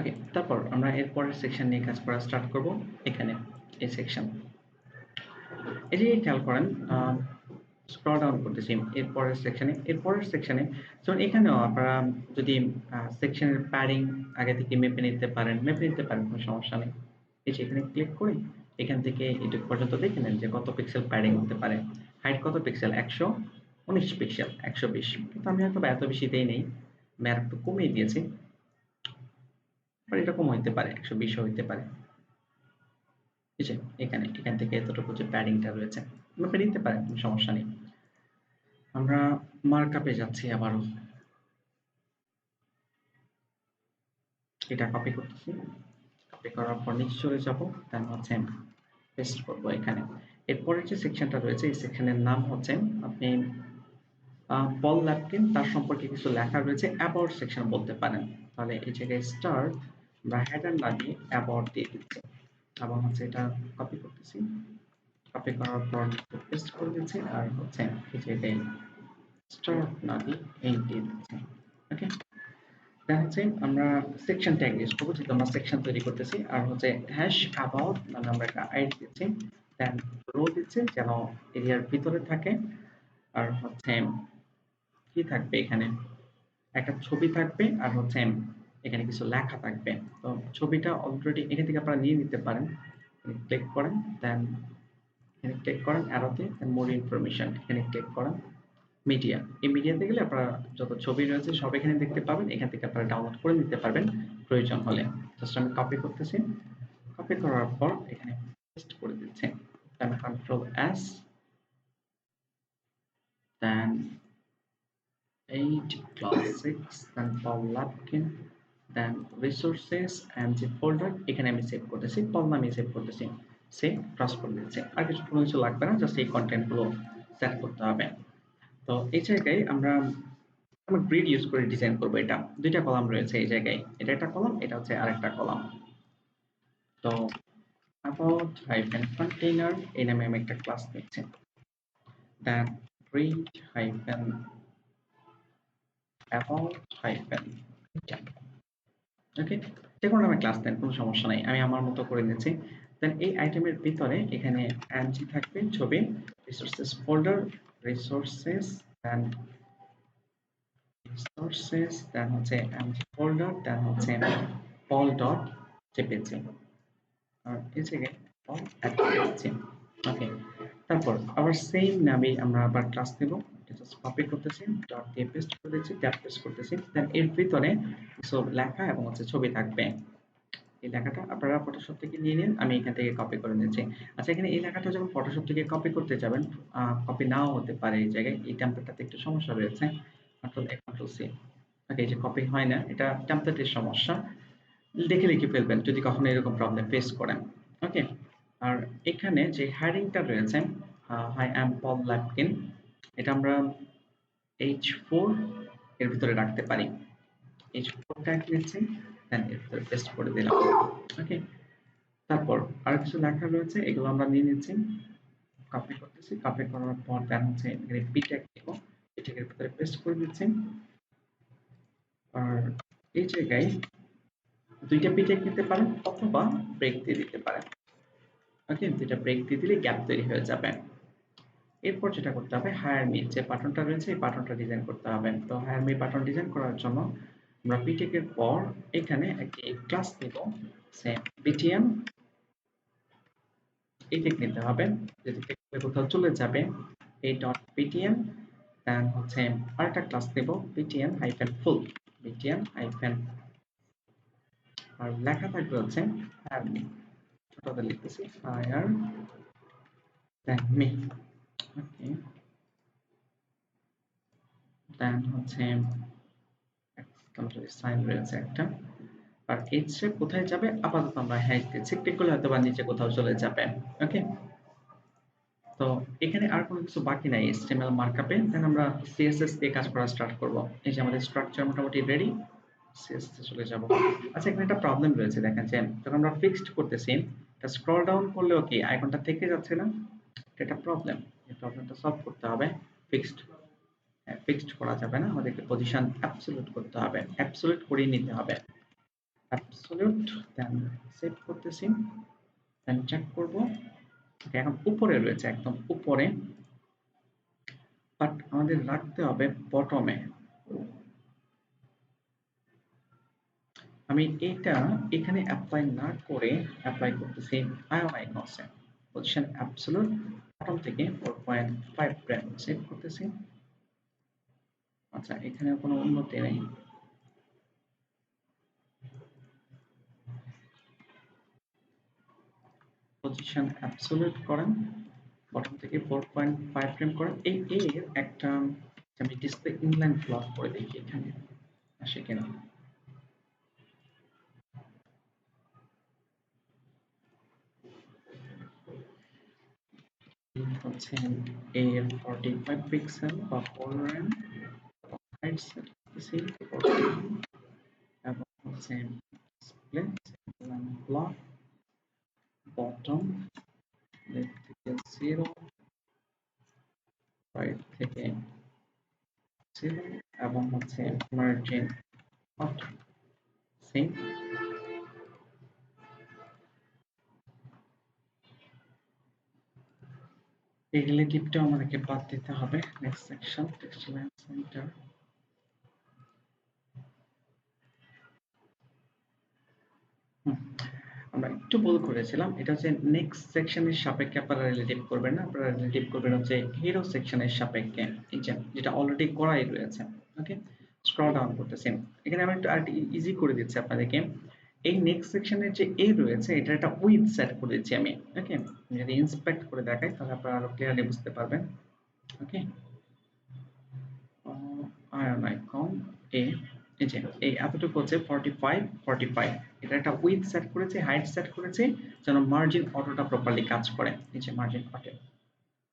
ওকে, তারপর আমরা এর পরের সেকশন নিয়ে কাজ করা স্টার্ট করব। এখানে এই সেকশন, এই যে খেয়াল করেন, স্ক্রল ডাউন করতেছি এর পরের সেকশনে যেমন এখানেও আপনারা যদি সেকশনের প্যাডিং আগে থেকে মেপে নিতে পারেন কোনো সমস্যা নেই। এই যে এখানে ক্লিক করি, এখান থেকে এটুকু পর্যন্ত দেখে নেন যে কত পিক্সেল প্যাডিং হতে পারে। হাইট কত পিক্সেল? 119 পিক্সেল, 120। কিন্তু আমি হয়তো এত বেশি দেই নেই, আমি আর একটু কমিয়ে দিয়েছি, এরকম হইতে পারে, 120 হইতে পারে। এই যে এখান থেকে এতটুকু যে প্যাডিংটা রয়েছে মেপে নিতে পারেন, কোনো সমস্যা নেই। আমরা মার্কআপে যাচ্ছি আবারও, এটা কপি করতেছি, কপি করার পর নিচে চলে যাবো, দেন হচ্ছে পেস্ট করবো এখানে। এরপরের যে সেকশনটা রয়েছে এই সেকশনের নাম হচ্ছে আপনি পল ল্যাপকিন, তার সম্পর্কে কিছু লেখা রয়েছে, অ্যাবাউট সেকশন বলতে পারেন। তাহলে এই জায়গায় স্টার্ট বা হেডার না দিয়ে অ্যাবাউট দিয়ে দিচ্ছি, এবং হচ্ছে এটা কপি করতেছি, কপি করার পর পেস্ট করে দিচ্ছি, আর হচ্ছে এই জায়গায় স্টার্ট না দিয়ে এই দিয়ে দিচ্ছি। ওকে, দেখা হচ্ছে আমরা সেকশন ট্যাগ ইউজ করবো, যেহেতু আমরা সেকশন তৈরি করতেছি। আর হচ্ছে হ্যাশ অ্যাবাউট মানে আমরা একটা আইডি দিচ্ছি, দেন রো দিচ্ছি যেন এরিয়ার ভিতরে থাকে। আর হচ্ছে কি থাকবে এখানে, একটা ছবি থাকবে, আর হচ্ছে এখানে কিছু লেখা থাকবে। তো ছবিটা অলরেডি এখান থেকে আপনারা নিয়ে নিতে পারেন। ক্লিক করেন, দেন এখানে ক্লিক করেন অ্যারোতে, দেন মোর ইনফরমেশন এখানে ক্লিক করেন, মিডিয়া। এই মিডিয়াতে গেলে আপনারা যত ছবি রয়েছে সব এখানে দেখতে পাবেন, এখান থেকে আপনারা ডাউনলোড করে নিতে পারবেন প্রয়োজন হলে। জাস্ট আমি কপি করতেছি, কপি করার পর এখানে পেস্ট করে দিচ্ছি, then control S, then 8 class 6, then Paul Lapkin, then resources and যে ফোল্ডার এখানে আমি সেভ করতেছি, পল নামে সেভ করতেছি, সেভ ক্রস করে দিচ্ছি। আর কোনো কিছু লাগবে না, জাস্ট এই কন্টেন্ট গুলো সেট করতে হবে। তো এই জায়গায় আমরা গ্রিড ইউজ করে ডিজাইন করব। এটা দুইটা কলাম রয়েছে এই জায়গায়, এটা একটা কলাম, এটা হচ্ছে আরেকটা কলাম। তো about hyphen container এই নামে আমি একটা ক্লাস নিচ্ছি, দেন read hyphen about hyphen ওকে, যে কোনো নামে ক্লাস দেন, কোনো সমস্যা নাই, আমি আমার মতো করে নিচ্ছি। দেন এই আইটেমের ভিতরে এখানে ng থাকবে ছবি, রিসোর্সেস ফোল্ডার, রিসোর্সেস দেন রিসোর্সেস দেন হচ্ছে ng ফোল্ডার, দেন হচ্ছে পল ডট জেপিজি, আর এই জায়গায় পল অ্যাড করে দিচ্ছি। ওকে, তারপর আবার সেম নামে আমরা আবার ক্লাস নেব, জাস্ট কপি করতেছি, ডট দিয়ে পেস্ট করে দিচ্ছি, ট্যাব পেস্ট করতেছি। দেন এর ভিতরে কিছু লেখা এবং হচ্ছে ছবি থাকবে। এই লেখাটা আপনারা ফটোশপ থেকে নিয়ে নিন, আমি এখান থেকে কপি করে নিচ্ছি। আচ্ছা, এখানে এই লেখাটা যখন ফটোশপ থেকে কপি করতে যাবেন, কপি নাও হতে পারে, এই জায়গায় এই টেমপ্লেটটাতে একটু সমস্যা রয়েছে, কন্ট্রোল এ কন্ট্রোল সি। ওকে, এই যে কপি হয় না, এটা টেমপ্লেটের সমস্যা, দেখে লিখে ফেলবেন যদি কখনো এরকম প্রবলেম ফেস করেন। ওকে, আর এখানে যে হেডিংটা রয়েছে, হাই অ্যাম পল ল্যাপকিন, এটা আমরা H4 এর ভিতরে রাখতে পারি। H4 ট্যাগ নিচ্ছি, দেন এর ভিতরে পেস্ট করে দিলাম। ওকে, তারপর আর কিছু লেখা রয়েছে, এগুলো আমরা নিয়ে নিচ্ছি, কপি করতেছি, কপি করার পর দেন হচ্ছে এখানে পি ট্যাগ দিব, পি ট্যাগের ভিতরে পেস্ট করে দিচ্ছি। আর এই জায়গায় দুইটা পি ট্যাগ দিতে পারেন অথবা ব্রেক দিয়ে দিতে পারেন। ওকে, দুইটা ব্রেক দিয়ে দিলে গ্যাপ তৈরি হয়ে যাবে। এরপর যেটা করতে হবে, হায়ার মি যে বাটনটা রয়েছে এই বাটনটা ডিজাইন করতে হবে। তো হায়ার মি বাটন ডিজাইন করার জন্য আমরা পিটেক এর পর এখানে একটি ক্লাস নিব, সে বিটিএম, এই টেক নিতে হবে, যদি টেকলে কোথাও চলে যাবে এই ডট বিটিএম, দেন হচ্ছে আরেকটা ক্লাস নেব বিটিএম হাইফেন ফুল, বিটিএম হাইফেন, আর লেখা থাকবে হচ্ছে হায়ার মি, ছোটটা লিখতেছি হায়ার দেন মি। ওকে, দেন হচ্ছে এক্সক্লেমেটরি সাইন রয়েছে একটা, আর এসে কোথায় যাবে, আপাতত আমরা হ্যাশ দিচ্ছি, ক্লিক করলে হয়তো বা নিচে কোথাও চলে যাবে। ওকে, তো এখানে আর কোনো কিছু বাকি নাই HTML মার্কআপে। দেন আমরা CSS দিয়ে কাজ করা স্টার্ট করব। এই যে আমাদের স্ট্রাকচার মোটামুটি রেডি, CSS এ চলে যাব। আচ্ছা, এখানে একটা প্রবলেম রয়েছে, দেখেন যে যখন আমরা ফিক্সড করতেছি, এটা স্ক্রল ডাউন করলেও কি আইকনটা থেকে যাচ্ছে না, এটা একটা প্রবলেম। এই প্রবলেমটা সলভ করতে হবে। ফিক্সড, ফিক্সড করা যাবে না, আমাদেরকে পজিশন অ্যাবসলিউট করতে হবে, অ্যাবসলিউট করিয়ে নিতে হবে। অ্যাবসলিউট, দেন সেভ করতেছি, দেন চেক করব। এখন উপরে রয়েছে, একদম উপরে, বাট আমাদের রাখতে হবে বটমে। আমি এটা এখানে অ্যাপ্লাই না করে অ্যাপ্লাই করতেছি আয়ন আইকনসে, পজিশন অ্যাবসলিউট, বটম থেকে 4.5 প্রাইম সেভ করতেছি। আচ্ছা, এখানে কোনো উন্নতি নেই। পজিশন অ্যাবসলিউট করেন, বটম থেকে 4.5 প্রাইম করেন। এই এর একটা আমি ডিসপ্লে ইনলাইন প্লট করে দেখি এখানে আসে কিনা। হচ্ছে এর 45 পিক্সেল বা 4 র্যাম, হাইট সেট করতেছি 40, এবং হচ্ছে ডিসপ্লে ব্লক, বটম লেফট থেকে 0, রাইট থেকে 0, এবং হচ্ছে মার্জিন অটো সেম। এই রিলেটিভটা আমাদেরকে বাদ দিতে হবে। Next section, text line centre. আমরা একটু ভুল করেছিলাম, এটা হচ্ছে নেক্সট সেকশনের সাপেক্ষে আপনারা রিলেটিভ করবেন না, আপনারা রিলেটিভ করবেন হচ্ছে হিরো সেকশনের সাপেক্ষে, যেটা অলরেডি করাই রয়েছে। ওকে, স্ক্রল ডাউন করতেছেন, এখানে আমি একটু আরেকটু ইজি করে দিচ্ছি আপনাদেরকে। এই নেক্সট সেকশনের যে এ রয়েছে, এটা একটা উইথ সেট করে দিচ্ছি আমি। ওকে, যদি ইন্সপেক্ট করে দেখাই তাহলে আপনারা আরো ক্লিয়ারলি বুঝতে পারবেন। ওকে, আয়ন আইকন এ, এই যে এই এতটুকু হচ্ছে 45 45, এটা একটা উইথ সেট করেছে, হাইট সেট করেছে, যেন মার্জিন অটোটা প্রপারলি কাজ করে। এই যে মার্জিন অটো,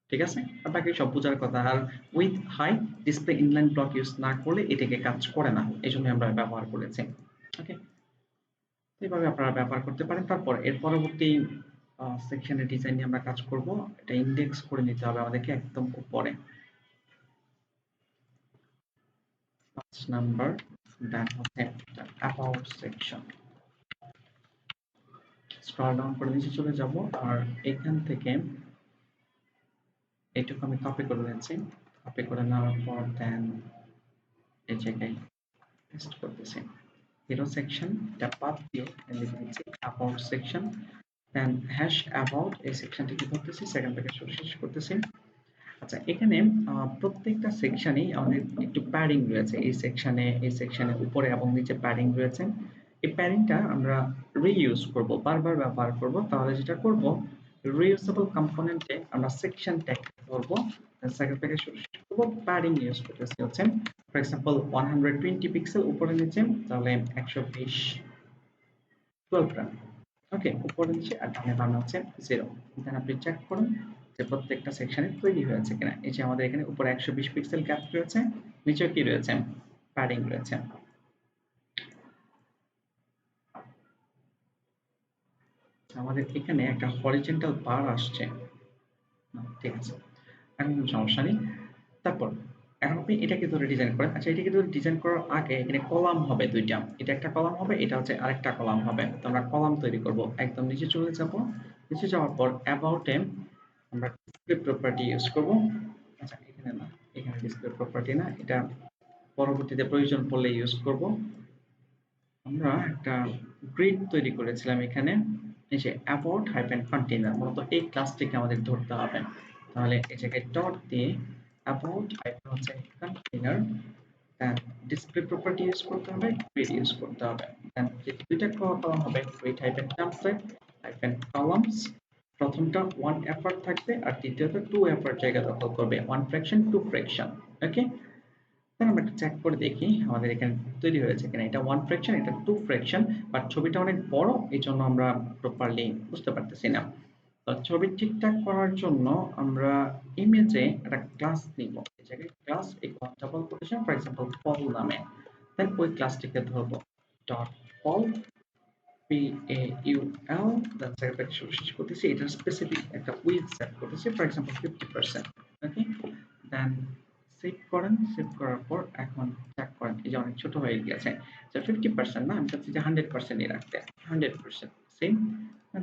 ঠিক আছে, আপনাকে সব বোঝার কথা। আর with height display inline block use না করলে এটাকে কাজ করে না, এই জন্য আমরা ব্যবহার করেছি। ওকে, এইভাবে আপনারা ব্যবহার করতে পারেন। তারপর এর পরবর্তী সেকশনের ডিজাইন নিয়ে আমরা কাজ করব। এটা ইন্ডেক্স করে নিতে হবে আমাদেরকে একদম উপরে 5 নাম্বার, দেন হচ্ছে অ্যাবাউট সেকশন। স্ক্রল ডাউন করে নিচে চলে যাব, আর এখান থেকে এইটুকু আমি কপি করে নিয়েছি। কপি করে নেওয়ার পর দেন এই জায়গায় পেস্ট করতেছি। হিরো সেকশন এটা বাদ দিয়ে লিখে নিচ্ছি about section, then hash about, এই সেকশনটি কি করতেছি, সেকেন্ড থেকে শেষ করতেছি। আচ্ছা, এখানে প্রত্যেকটা সেকশনেই আমাদের একটু প্যাডিং রয়েছে। এই সেকশনে উপরে এবং নিচে প্যাডিং রয়েছে। এই প্যাডিংটা আমরা রিইউজ করব, বারবার ব্যবহার করব। তাহলে যেটা করব, রিইউজেবল কম্পোনেন্টে আমরা সেকশন ট্যাগ ধরব, সেকেন্ড থেকে শুরু করব। প্যাডিং ইউজ করতেছি হচ্ছে ফর এক্সাম্পল 120 পিক্সেল উপরে নিচে, তাহলে 120 12 রান। ওকে, উপরে নিচে আর ডানে বামে হচ্ছে 0। দেন আপনি চেক করুন যে প্রত্যেকটা সেকশনে তৈরি হয়েছে কিনা। এই যে আমাদের এখানে উপরে 120 পিক্সেল গ্যাপ রয়েছে, নিচে কি রয়েছে, প্যাডিং রয়েছে। আমাদের এখানে একটা হরিজন্টাল বার আসছে, ঠিক আছে, এখন কোনো সমস্যা নেই। তারপর এখন আপনি এটাকে ধরে ডিজাইন করেন। আচ্ছা, এটাকে ধরে ডিজাইন করার আগে এখানে কলাম হবে দুইটা, এটা একটা কলাম হবে, এটা হচ্ছে আরেকটা কলাম হবে। তো আমরা কলাম তৈরি করব। একদম নিচে চলে যাব, নিচে যাওয়ার পর অ্যাবাউট এ আমরা ডিসপ্লে প্রপার্টি ইউজ করব। আচ্ছা, এখানে না, এখানে ডিসপ্লে প্রপার্টি না, এটা পরবর্তীতে প্রয়োজন পড়লে ইউজ করব। আমরা একটা গ্রিড তৈরি করেছিলাম এখানে, এই যে অ্যাবাউট হাইফেন কন্টেইনার, মূলত এই ক্লাসটিকে আমাদের ধরতে হবে। তাহলে এই জায়গায় ডট দিয়ে অ্যাবাউট হাইফেন হচ্ছে কন্টেইনার, দেন ডিসপ্লে প্রপার্টি ইউজ করতে হবে, গ্রিড ইউজ করতে হবে। দেন যে দুইটা কলাম হবে, grid hyphen template hyphen columns, প্রথমটা 1 এফার্ট থাকবে আর দ্বিতীয়টা 2 এফার্ট জায়গা দখল করবে, 1 ফ্র্যাকশন 2 ফ্র্যাকশন। ওকে, তাহলে আমরা একটু চেক করে দেখি আমাদের এখানে তৈরি হয়েছে কিনা। এটা 1 ফ্র্যাকশন, এটা 2 ফ্র্যাকশন, বাট ছবিটা অনেক বড়, এই জন্য আমরা প্রপারলি বুঝতে পারতেছি না। তো ছবি ঠিকঠাক করার জন্য আমরা ইমেজে একটা ক্লাস নিব। এই জায়গায় class equal double quotation for example Paul নামে, দেন ওই ক্লাসটিকে ধরবো dot Paul P A U L, then সেটাকে শেষ করতেছি। এটা স্পেসিফিক একটা উইডথ সেট করতেছি for example 50%। Okay, then save করেন, সেভ করার পর এখন চেক করেন, এই যে অনেক ছোট হয়ে গেছে। 50% না, আমি চাচ্ছি যে 100% রাখতে, 100% সেভ,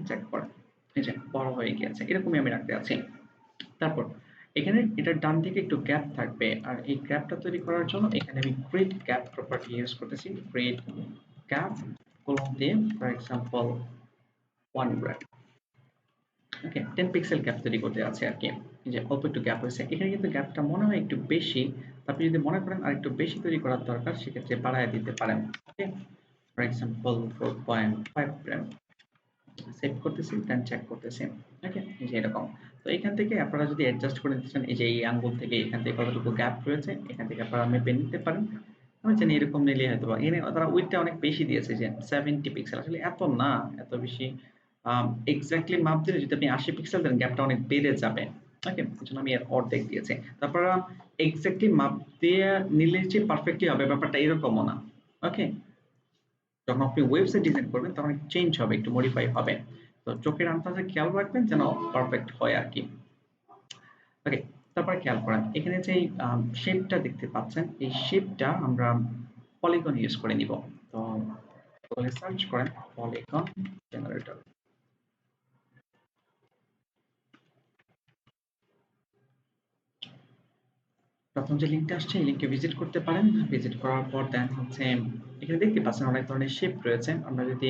চেক করেন, এই যে বড় হয়ে গেছে, এরকমই আমি রাখতে আছি। তারপর এখানে এটার ডান দিকে একটু গ্যাপ থাকবে, আর এই গ্যাপটা তৈরি করার জন্য এখানে আমি ক্রিয়েট গ্যাপ প্রপার্টি ইউজ করতেছি। ক্রিয়েট গ্যাপ কলম দিয়ে for example 1 gap, okay 10 pixel gap তৈরি করতে আছে আর কি। এই যে অল্প একটু গ্যাপ হয়েছে এখানে, কিন্তু গ্যাপটা মনে হয় একটু বেশি, আপনি যদি মনে করেন আর একটু বেশি তৈরি করার দরকার সেক্ষেত্রে বাড়ায় দিতে পারেন। Okay for example 4.5 gram, save করতেছি, দেন চেক করতেছি। ওকে এই যে এরকম। তো এখান থেকে আপনারা যদি অ্যাডজাস্ট করে নিতে চান, এই যে এই আঙ্গুল থেকে এখান থেকে কতটুকু গ্যাপ রয়েছে এখান থেকে আপনারা মেপে নিতে পারেন। আমি জানি এরকম নিলে হয়তো বা এখানে তারা উইডথটা অনেক বেশি দিয়েছে যে 70 পিক্সেল, আসলে এত না, এত বেশি এক্স্যাক্টলি মাপ দিলে যদি আপনি 80 পিক্সেল দেন গ্যাপটা অনেক বেড়ে যাবে। ওকে এজন্য আমি এর অর্ধেক দিয়েছি। তারপরে এক্স্যাক্টলি মাপ দিয়ে নিলে যে পারফেক্টলি হবে ব্যাপারটা এরকমও না। ওকে যখন আপনি ওয়েবসাইট ডিজাইন করবেন তখন চেঞ্জ হবে, একটু মডিফাই হবে। তো চোখের আন্দাজে খেয়াল রাখবেন যেন পারফেক্ট হয় আর কি। ওকে তারপরে খেয়াল করেন এখানে যে শেপটা দেখতে পাচ্ছেন, এই শেপটা আমরা পলিগন ইউজ করে নিব। তো গুগলে সার্চ করেন পলিগন জেনারেটর। প্রথম যে লিঙ্কটা আসছে এই লিঙ্কে ভিজিট করতে পারেন। ভিজিট করার পর দেন হচ্ছে এখানে দেখতে পাচ্ছেন অনেক ধরনের শেপ রয়েছে। আমরা যদি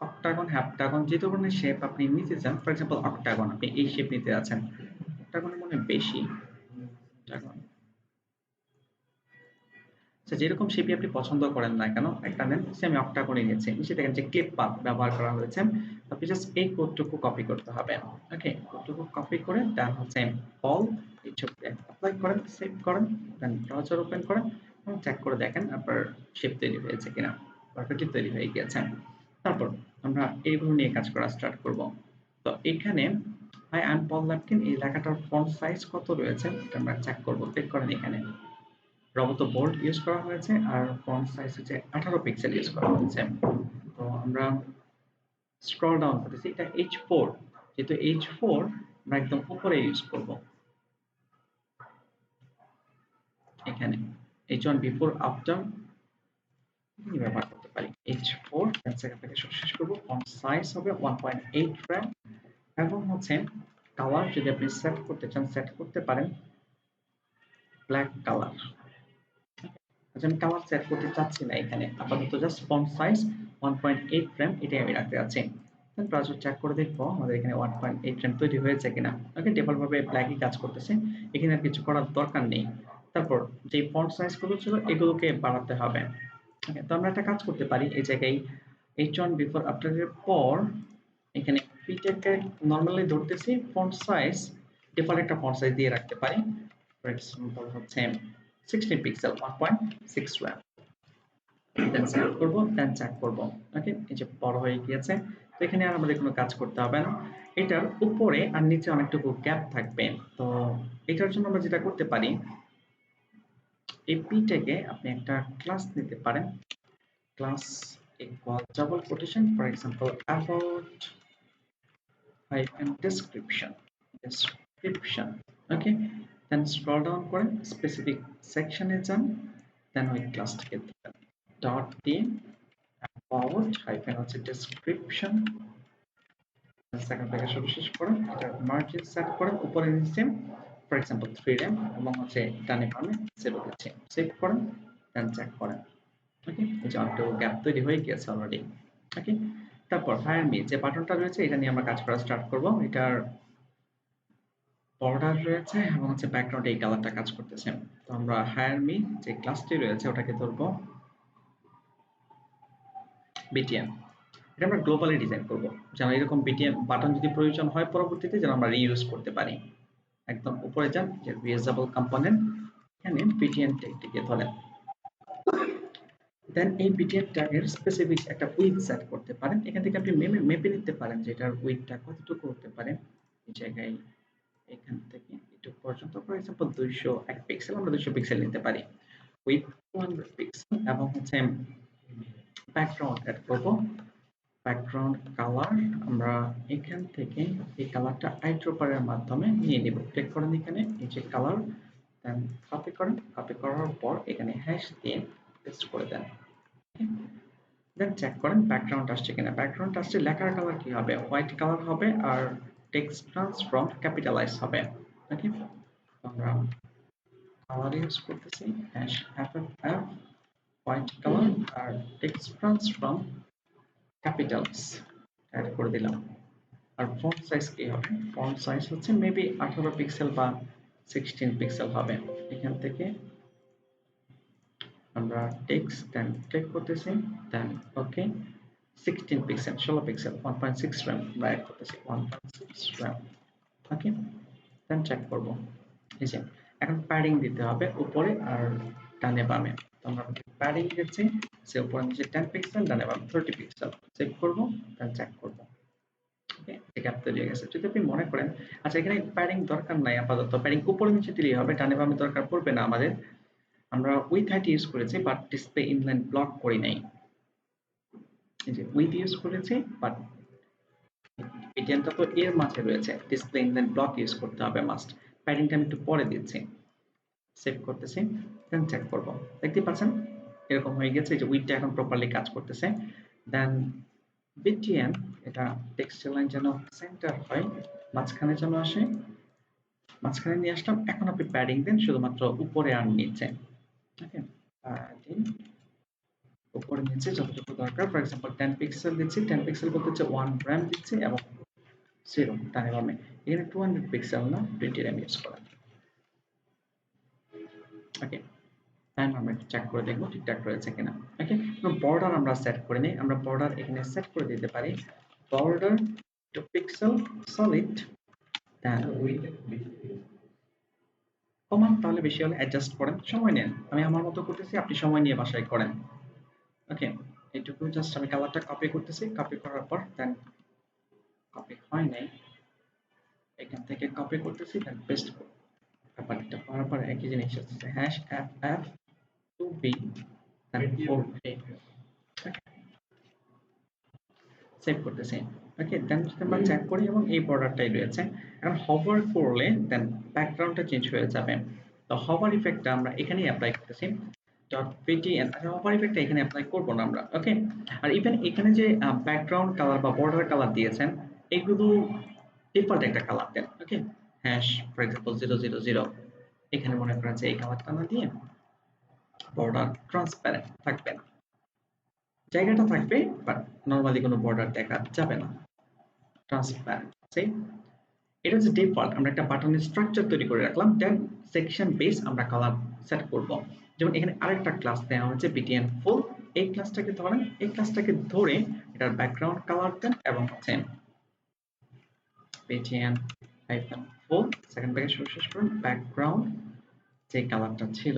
অক্টাগন, হ্যাপটাগন যে ধরনের শেপ আপনি নিতে চান, ফর এক্সাম্পল অক্টাগন আপনি এই শেপ নিতে যাচ্ছেন, অক্টাগনের মনে বেশি অক্টাগন, আচ্ছা যেরকম শেপই আপনি পছন্দ করেন না কেন একটা নেন, সে আমি অক্টাগনই নিয়েছি। নিচে দেখেন যে ক্লিপ পাথ ব্যবহার করা হয়েছে, আপনি জাস্ট এই কোডটুকু কপি করতে হবে। ওকে কোডটুকু কপি করে দেন হচ্ছে অল এই ছবিতে অ্যাপ্লাই করেন, সেভ করেন, দেন ব্রাউজার ওপেন করেন এবং চেক করে দেখেন আপনার শেপ তৈরি হয়েছে কিনা, পারফেক্টলি তৈরি হয়ে গিয়েছে। তারপর আমরা এইগুলো নিয়ে কাজ করা স্টার্ট করব। তো এখানে আই অ্যাম পল ল্যাপকিন এই লেখাটার ফন্ট সাইজ কত রয়েছে এটা আমরা চেক করব। ক্লিক করেন এখানে, রবত বোল্ড ইউজ করা হয়েছে আর ফন্ট সাইজ হচ্ছে 18 পিক্সেল ইউজ করা হয়েছে। তো আমরা স্ক্রল ডাউন করতেছি, এটা H4, যেহেতু H4 আমরা একদম উপরে ইউজ করব। এখানে H1 বিফোর আফটার ব্যবহার করতে পারি। H4 সেকেন্ড থেকে শেষ করব। ফন্ট সাইজ হবে 1.8 RAM এবং হচ্ছে কালার যদি আপনি সেট করতে চান সেট করতে পারেন ব্ল্যাক কালার। আচ্ছা আমি কালার সেট করতে চাচ্ছি না এখানে, আপাতত জাস্ট ফন্ট সাইজ 1.8 RAM এটাই আমি রাখতে যাচ্ছি। দেন ব্রাউজার চেক করে দেখবো আমাদের এখানে 1.8 RAM তৈরি হয়েছে কিনা। ওকে ডিফল্ট ভাবে ব্ল্যাকই কাজ করতেছে, এখানে আর কিছু করার দরকার নেই। তারপর যে ফন্ট সাইজ গুলো ছিল এগুলোকে বাড়াতে হবে। ওকে তো আমরা একটা কাজ করতে পারি, এই জায়গায় H1 বিফোর আফটার এর পর এখানে পিটাকে নরমালি ধরতেছি, ফন্ট সাইজ ডিফল্ট একটা ফন্ট সাইজ দিয়ে রাখতে পারি। ফর এক্সাম্পল হচ্ছে 16 পিক্সেল 1.6 RAM। দেন সেভ করব, দেন চেক করব। ওকে এই যে বড় হয়ে গিয়েছে। তো এখানে আর আমাদের কোনো কাজ করতে হবে না। এটার উপরে আর নিচে অনেকটুকু গ্যাপ থাকবে। তো এটার জন্য আমরা যেটা করতে পারি, এই পিটাকে আপনি একটা ক্লাস নিতে পারেন। Class equal double quotation for example about hyphen description, description, okay, then scroll down করেন স্পেসিফিক সেকশনে যান, দেন ওই ক্লাসটাকে দিবেন ডট দিয়ে about hyphen হচ্ছে description, সেকেন্ড থেকে শুরু শেষ করেন, এটা মার্জিন সেট করেন উপরে নিচে ফর এক্সাম্পল 3 RAM এবং হচ্ছে ডানে বামে 0 দিচ্ছি, সেভ করেন, দেন চেক করেন। ওকে এই যে অনেকটা গ্যাপ তৈরি হয়ে গেছে অলরেডি। ওকে তারপর হায়ার মি যে বাটনটা রয়েছে এটা নিয়ে আমরা কাজ করা স্টার্ট করব। এটার বর্ডার রয়েছে এবং হচ্ছে ব্যাকগ্রাউন্ডে এই কালারটা কাজ করতেছে। তো আমরা হায়ার মি যে ক্লাসটি রয়েছে ওটাকে ধরবো বিটিএম। এটা আমরা গ্লোবালি ডিজাইন করব যেন এরকম বিটিএম বাটন যদি প্রয়োজন হয় পরবর্তীতে যেন আমরা রিইউজ করতে পারি। একদম উপরে যান যে রিউজেবল কম্পোনেন্ট, এখানে বিটিএম ট্যাগটিকে ধরেন, দেন এই বিটিএম ট্যাগের স্পেসিফিক একটা উইডথ সেট করতে পারেন। এখান থেকে আপনি মেপে নিতে পারেন যে এটার উইডথটা কতটুকু হতে পারে। এই জায়গায় এখান থেকে এটুকু পর্যন্ত ফর এক্সাম্পল 201 পিক্সেল আমরা 200 পিক্সেল নিতে পারি উইথ 200 পিক্সেল এবং হচ্ছে ব্যাকগ্রাউন্ড এড করব। ব্যাকগ্রাউন্ড কালার আমরা এখান থেকে এই কালারটা আইড্রপারের মাধ্যমে নিয়ে নেব। ক্লিক করেন এখানে এই যে কালার দেন কপি করেন, কপি করার পর এখানে হ্যাশ দিয়ে পেস্ট করে দেন। দেন চেক করেন ব্যাকগ্রাউন্ড আসছে কিনা। ব্যাকগ্রাউন্ড আসছে, লেখার কালার কি হবে, হোয়াইট কালার হবে আর টেক্সট ট্রান্সফর্ম ক্যাপিটালাইজ হবে। ওকে, আমরা কালার ইউজ করতেছি হ্যাশ এফএফএফ হোয়াইট কালার আর টেক্সট ট্রান্সফর্ম ক্যাপিটালস অ্যাড করে দিলাম। আর ফন্ট সাইজ কি হবে, ফন্ট সাইজ হচ্ছে মেবি 18 পিক্সেল বা 16 পিক্সেল হবে। এখান থেকে আমরা টেক্সট দেন ক্লিক করতেছি, দেন ওকে 16 পিক্সেল 16 পিক্সেল 1.6 র্যাম আমরা অ্যাড করতেছি 1.6 র্যাম। ওকে, দেন চেক করব। এই যে এখন প্যাডিং দিতে হবে উপরে আর ডানে বামে। তো আমরা প্যাডিং দিচ্ছি, সে উপরে নিচে 10 পিক্সেল, ডানে বামে 30 পিক্সেল। চেক করব, দেন চেক করব। ওকে, এই গ্যাপ তৈরি হয়ে গেছে। যদি আপনি মনে করেন আচ্ছা এখানে প্যাডিং দরকার নাই, আপাতত প্যাডিং উপরে নিচে দিলেই হবে, ডানে বামে দরকার পড়বে না আমাদের। আমরা উইথ হাইট ইউজ করেছি বাট ডিসপ্লে ইনলাইন ব্লক করি নাই। এই যে উইথ ইউজ করেছি বাট পিটিএনটা তো এর মাঝে রয়েছে, ডিসপ্লে ইনলাইন ব্লক ইউজ করতে হবে মাস্ট। প্যাডিংটা আমি একটু পরে দিচ্ছি। সেভ করতেছি, দেন চেক করব। দেখতে পাচ্ছেন এরকম হয়ে গেছে যে উইথটা এখন প্রপারলি কাজ করতেছে। দেন বিটিএন এটা টেক্সট লাইন যেন সেন্টার হয়, মাঝখানে যেন আসে, মাঝখানে নিয়ে আসলাম। এখন আপনি প্যাডিং দেন শুধুমাত্র উপরে আর নিচে। ওকে, প্যাডিং উপরে নিচে যতটুকু দরকার। ফর এক্সাম্পল 10 পিক্সেল দিচ্ছি, 10 পিক্সেল বলতে হচ্ছে 1 র্যাম দিচ্ছি এবং 0 ডানে বামে। এখানে 200 পিক্সেল না 20 র্যাম ইউজ করা। ওকে, দেন আমরা একটু চেক করে দেখবো ঠিকঠাক রয়েছে কিনা। ওকে, বর্ডার আমরা সেট করে নিই। আমরা বর্ডার এখানে সেট করে দিতে পারি বর্ডার টু পিক্সেল সলিড। দেন কমান তাহলে বেশি হলে অ্যাডজাস্ট করেন, সময় নেন। আমি আমার মতো করতেছি, আপনি সময় নিয়ে বাসায় করেন। ওকে, এইটুকু জাস্ট আমি কালারটা কপি করতেছি, কপি করার পর দেন কপি হয় নাই, এখান থেকে কপি করতেছি দেন পেস্ট করব। ব্যাপারটা করার পর একই জিনিস হচ্ছে hash F F two B then 4a। Save করতেছি। ওকে, দেন যদি আমরা চেক করি এবং এই বর্ডারটাই রয়েছে। এখন হভার করলে দেন ব্যাকগ্রাউন্ডটা চেঞ্জ হয়ে যাবে। তো হভার ইফেক্টটা আমরা এখানেই অ্যাপ্লাই করতেছি ডট পিটিএন। আচ্ছা, হভার ইফেক্টটা এখানে অ্যাপ্লাই করব না আমরা। ওকে, আর ইভেন এখানে যে ব্যাকগ্রাউন্ড কালার বা বর্ডার কালার দিয়েছেন এগুলো ডিফল্ট একটা কালার দেন। ওকে, হ্যাশ ফর এক্সাম্পল 000, এখানে মনে করেন যে এই কালারটা না দিয়ে বর্ডার ট্রান্সপারেন্ট থাকবে না, জায়গাটা থাকবে বাট নরমালি কোনো বর্ডার দেখা যাবে না, ট্রান্সপারেন্ট। এটা হচ্ছে ডিফল্ট। আমরা একটা বাটনের স্ট্রাকচার তৈরি করে রাখলাম, দেন সেকশন বেস আমরা কালার সেট করব। যেমন এখানে আরেকটা ক্লাস দেওয়া হচ্ছে বিটিএন ফুল। এই ক্লাসটাকে ধরেন, এই ক্লাসটাকে ধরে এটার ব্যাকগ্রাউন্ড কালার দেন এবং হচ্ছে বিটিএন হাইফেন ফুল সেকেন্ড ব্র্যাকেট শুরু শেষ করুন ব্যাকগ্রাউন্ড যে কালারটা ছিল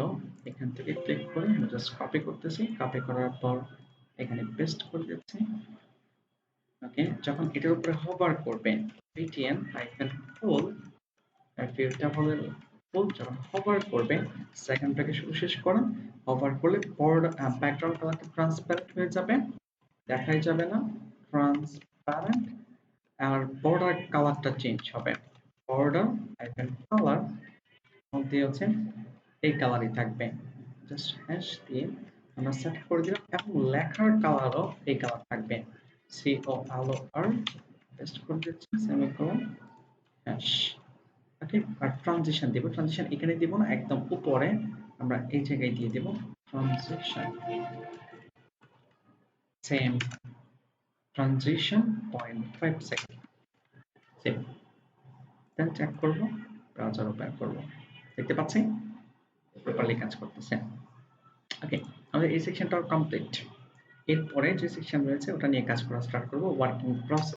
এখান থেকে ক্লিক করে আমি জাস্ট কপি করতেছি, কপি করার পর এখানে পেস্ট করে দিচ্ছি। ওকে, যখন এটার উপরে হোভার করবে বিটিএন হাইফেন ফুল ফিল্ডটা হলো ফুল, যখন হোভার করবে সেকেন্ড ব্র্যাকেট শুরু শেষ করুন, হোভার করলে ব্যাকগ্রাউন্ড কালারটা ট্রান্সপারেন্ট হয়ে যাবে, দেখাই যাবে না, ট্রান্সপারেন্ট। আর বর্ডার কালারটা চেঞ্জ হবে, বর্ডার আইকন কালার মধ্যে হচ্ছে এই কালারই থাকবে। জাস্ট হ্যাশ দিয়ে আমরা সেট করে দিলাম এবং লেখার কালারও এই কালার থাকবে, সি ও আলো আর পেস্ট করে দিচ্ছি সেমিকোলন হ্যাশ। ওকে, আর ট্রানজিশন দেব, ট্রানজিশন এখানে দেব না, একদম উপরে আমরা এই জায়গায় দিয়ে দেব transition, same transition 0.5 second. Save, then check করব, ব্রাউজার ওপেন করব, দেখতে পাচ্ছি প্রপারলি কাজ করতেছে। ওকে, আমাদের এই সেকশনটাও কমপ্লিট। এরপরে যে সেকশন রয়েছে ওটা নিয়ে কাজ করা স্টার্ট করব, ওয়ার্কিং প্রসেস।